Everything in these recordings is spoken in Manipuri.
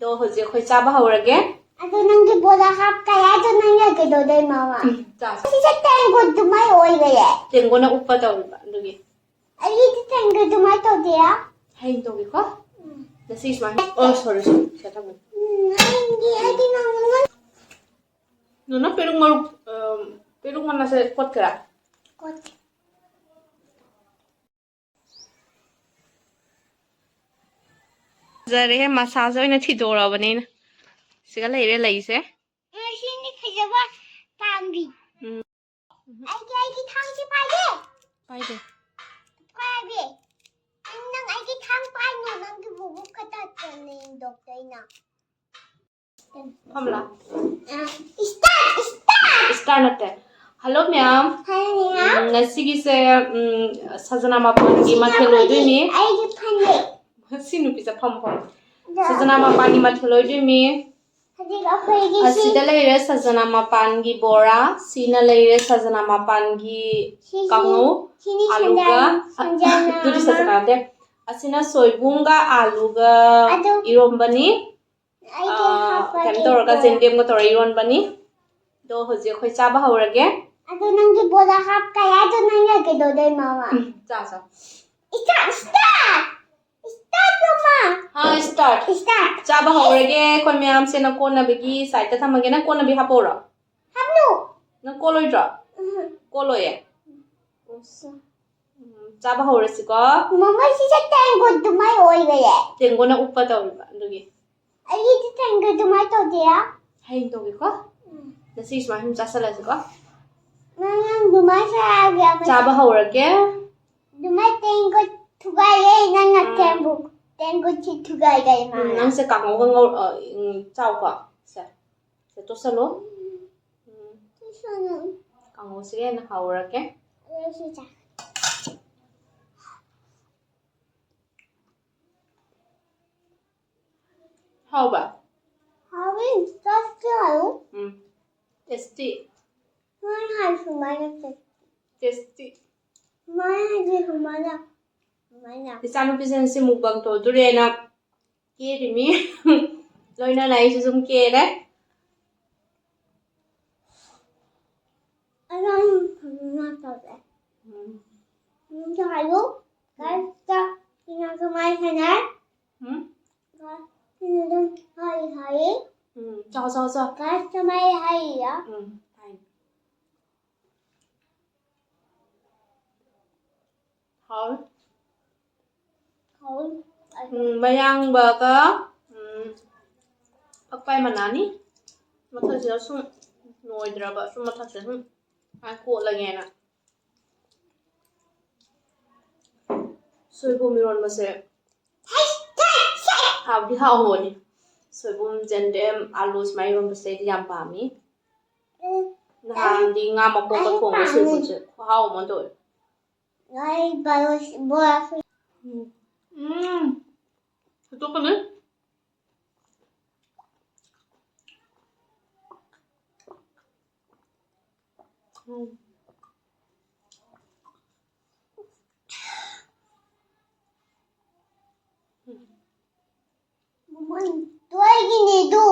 दो हजे खोई चाबा हौरगे अदो नंगे बोला हाफ कया तो नंगे के दो दे मामा चासा सिसे टेंगो दुमाई ओई गए टेंगोना उप्पा तौरिबा दुगी अली टेंगो दुमाई तो दिया हाइन तौगेको नसी स्मा सॉरी सेटा नंगे अदी मामा नोना पेरुंग मना से कोtkरा कोट जरे मसाज ओइना थिदोरबनेना सिगा लेरे लइसे मशीन खजबा पांगी आई थांग से पाइदे पाइदे नंग आई थांग पाइ नो नंग बुबु खता चने डॉक्टर ना हमला स्टार्ट स्टार नते हेलो मैम हाय ngasigiसे sajana mapan gi matheloi dui आई फने mi sinu pisa phom sajana mapan gi matheloi dui mi हजे अखोइगी asida leire sajana mapan gi bora sina leire sajana mapan gi kangau aluga duri sajana de asina soibunga aluga irombani kem toraga jengdem ga tora ironbani do hoje khoi chaba haurage अदो नंगे बोला हाफ कया तो नंगे के दो दे मामा चासा स्टार्ट मामा हाँ स्टार्ट चाबा हौरगे कोई मैम से न कोन नबगी साइड ता थमगे ना कोन नबी हापोरा हमनु न कोलोइड्रा कोलोये चाबा हौरसिको मामा सिसे टेंगो दुमाई ओई गए टेंगोना उप्पा तौरिबा दुगी अली टेंगो दुमाई तो दिया हाइन तौगेको नसी स्मा हम चासलासिको नंग दुमाई से आ गया चाबा हौरगे दुमाई टेंगो थुगाए नंग टेंगो छि थुगाए गए मामा nang se kangau ga ngau chao ko se to salo Sono kangau se na haurake ऐसे जा hauba हावे सच आयो tasty मैं हाल सुमाना tasty मैं जे सुमाना मैना Pisanu pisan si mukbang to dure na ke rimi loina nai su zum ke re अराम ना तो है मुझे आयो कैसा किना सुमाई है ना किना तुम हाय हाय cho कैसा मैं हाय या fine hau bayang ba ka pakpai manani mathak se sum noidra ba sum mathak se sum ai ko la nge na soibom miron ba se hau di hau honi soibom jendem alu smai ron ba se di yam pa mi Nahan di nga ma ko ka thong se bu se hau mo do आई बालोस बोला ito ka na तो आएगी नहीं दो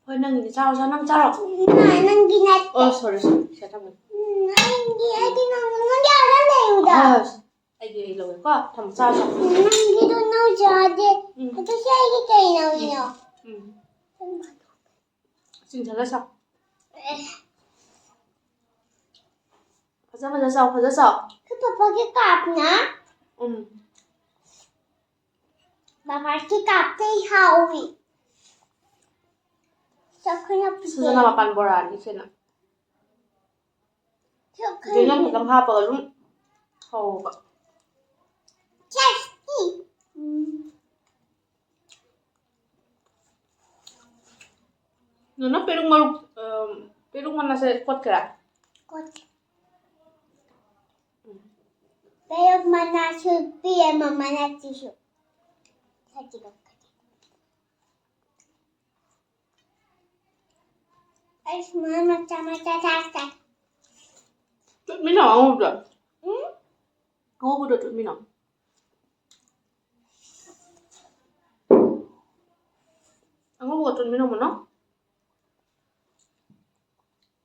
Hoy nang ini chao sa nang chao ना नंगी ना oh sorry siya tama नंगी आएगी ना नंगी आ रहा नहीं उधर ay di lo ko tham chao sa नंगी तो ना जाते तो क्या आएगी कहीं ना उन्हें xin chào sao Phật sao तो पापा के काटना um पापा के काटते ही हावी सब खाना Susana mapan boran ni sina सब Jadi खाना nang kitang hapa lum Hau ba tasty Nana perung mana sa kotkra कोट पेड़ मना छुपी है मम्मा ना चिशु सच्ची बात ऐस मामा चमचा था Tut minang ang udah Ang udah tut minang Ang 좀 미노무너?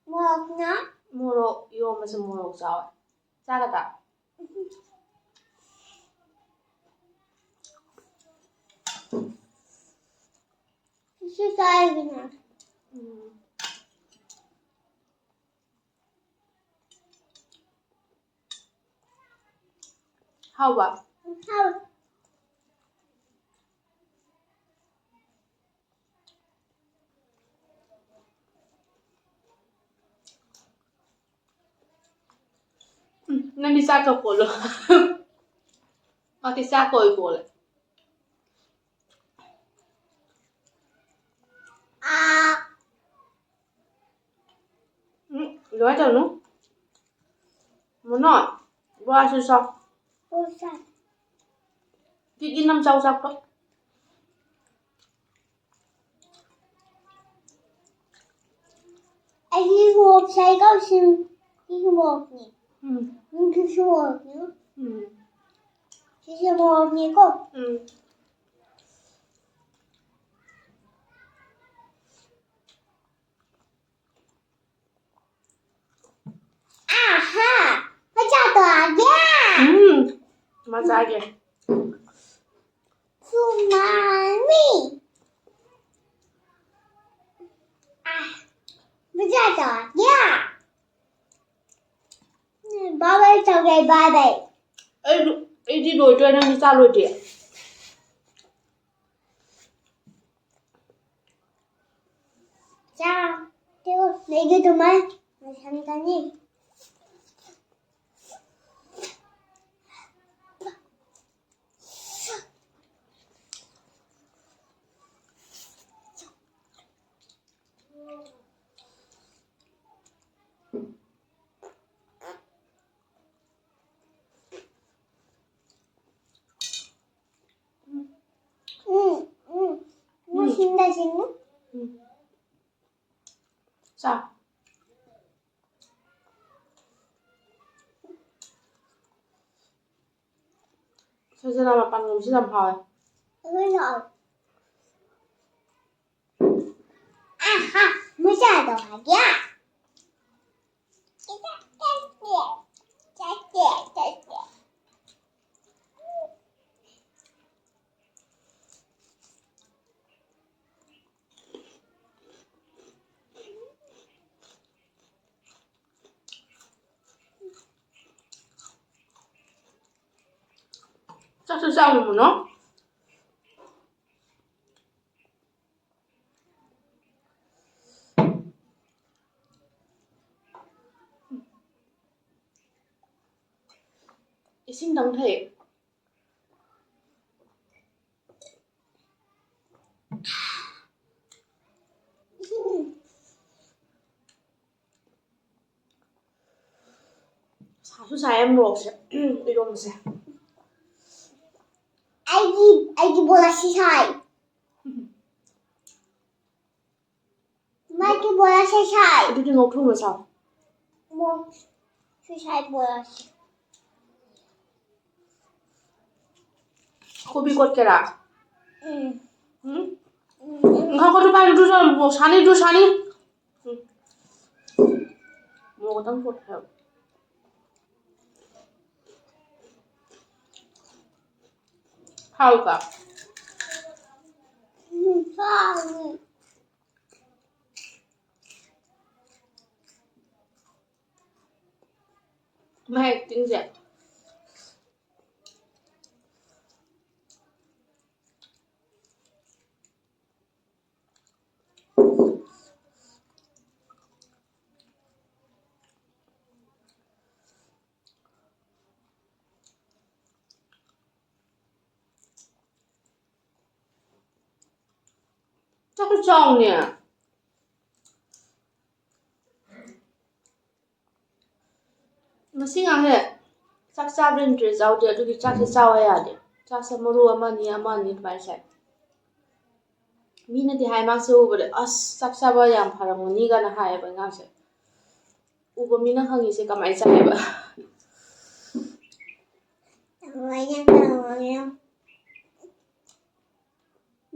먹나? 모로 이거 무슨 모로 싸워? 싸가다. 수사해 그냥. 하우바. 하우. nên đi xa cực luôn. Mà thì xa còi của lại. 아. Nói cho nó. Muốn nói. Qua sư sao? 수사. Chị năm sau sao đó. 이거 자기가 없으면 이거 먹니? Ừ. 이거 먹니? Ừ. 이거 먹니고? Ừ. 아하! 맞아도 아니야! Mà kìa. 수만이! 아, 맞아도 아니야! 바벨 저게 바벨. Ê đi đổi chơi đang đi xa rồi chị. 자, 그리고 내게도만 잠깐이. 뭐 신다 신는? Sao? Sao giờ nào mà bạn ngủ chứ làm hỏi. 그래서 아하, 맞아도 아니야. Chắc sư sao mà nó. Xin đồng thể. 사수사 em 먹었어. 이러면서. 애기보다 시사이. 애기보다 시사이. Đi ngồi thu mà sao? 뭐 시사이보다 시. Cô bị quật kìa đã. 응. Không có đứa ba đứa rồi một sáng đi đứa sáng đi. Một tăng quật hả? Hao cả. 사이. Mày tiếng dẹp. Chắc cái chồng nè. Mà xin à hệ. Chắc sao đến trời giàu địa tôi chắc cái sao ấy à địa. Chắc sao mà ruộng mà ni phải sẽ. Mina thì hai mang số bữa chắc sao bây giờ phải làm ni cái nào hai bên ngang sẽ. Ubo mina khang ý sẽ cầm ai sai bữa. 뭐냐.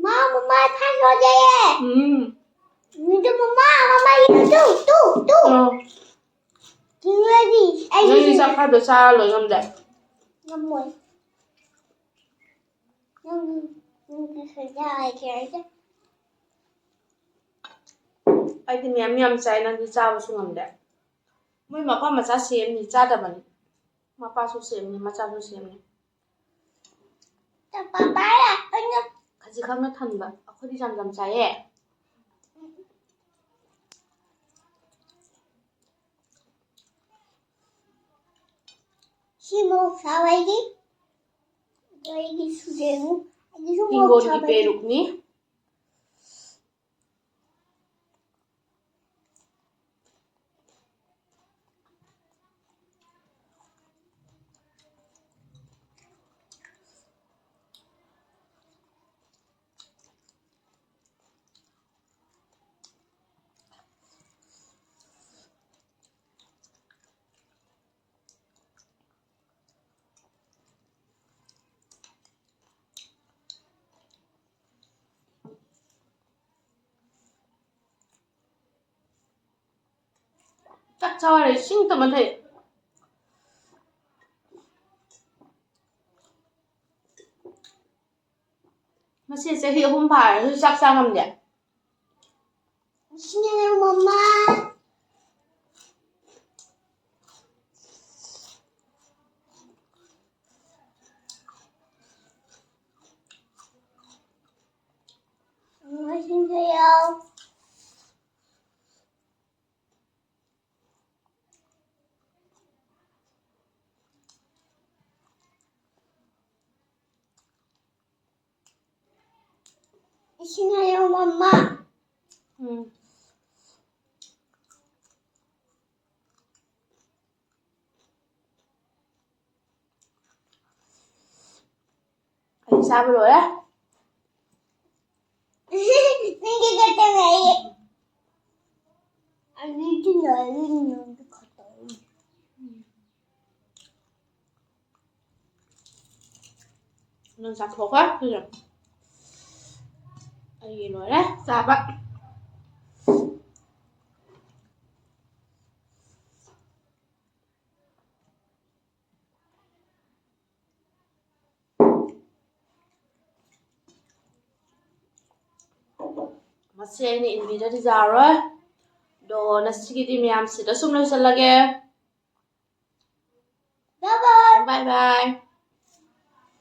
Mama than rồi vậy. Mình cho mama tu. You ready? 여기 시작하도 잘로 좀 돼. Năm mươi. Nhưng phải ra lại kìa chứ. 아이들 냠냠 짜이는 그 짜고 숨는데. 뭐 막과 맞아 시엠니 짜다만. 막과 소시엠니 맞아 소시엠니. Cho bà bái à. Ôi nhá. 같이 가면 타는 거. 허리 잠잠 짜에. Simo sao vậy đi? Rồi đi xuống giường. Đi xuống một 빙고리 sao vậy? 빼룩니? chắc cho này sinh tầm thể nó sẽ hiểu không phải nó chắc sang làm nhỉ Xin chào mama. Xin chào. Xin chào mama. anh sao rồi đấy Nên cái cái này. Anh đi trên đời lên nhường cái khó tội. nó sắp thuộc á thôi rồi anh gì nói đấy sao bạn mà xe này in video đi ra rồi đồ nó sẽ đi miam sẽ đó xong rồi sẽ lage